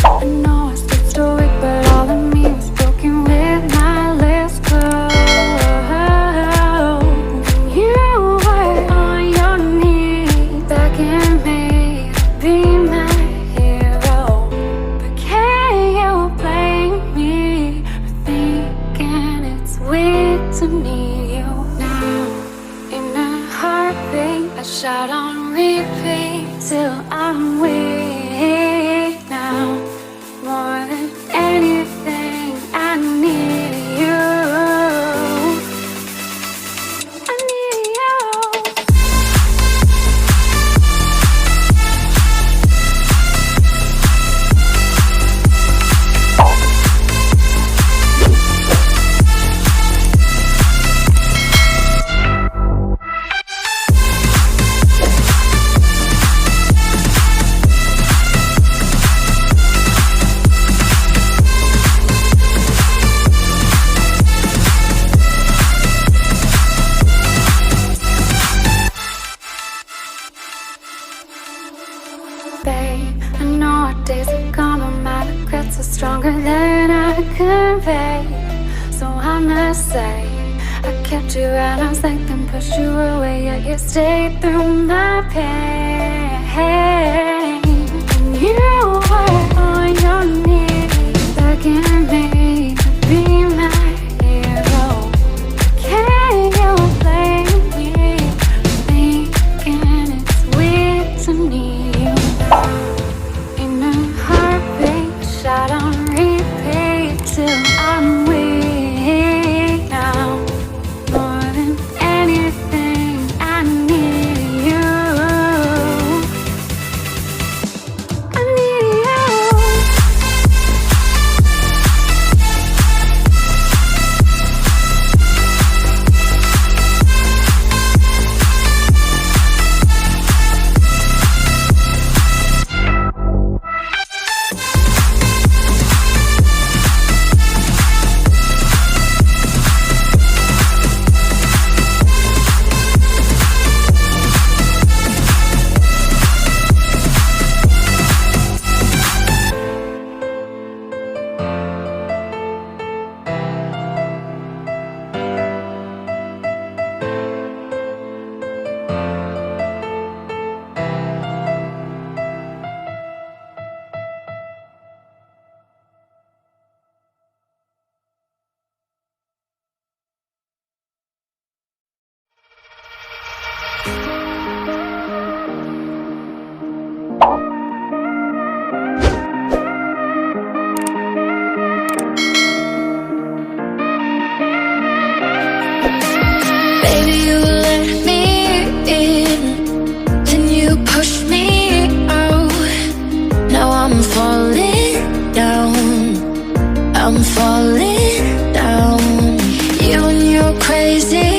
I know I stood stoic, but all of me was broken with my lips closed. You were on your knees, begging me to be my hero. But can you blame me for thinking it's weird to need you now? In a heartbeat, I shout on repeat till I'm weak now. More than anything, I need you. I need you. Babe, I know our days are gone, but my regrets are stronger than I convey. So I must say, I kept you at arm's length and pushed you away, yet you stayed through my pain. And you were on your knees, begging me to be my hero. Can you blame me for thinking it's weird to need you? In a heartbeat, shot on repeat till I'm weak now. More than anything, I need you. I need you. Baby, you let me in, then you push me out. Now I'm falling down, I'm falling down. You and your crazy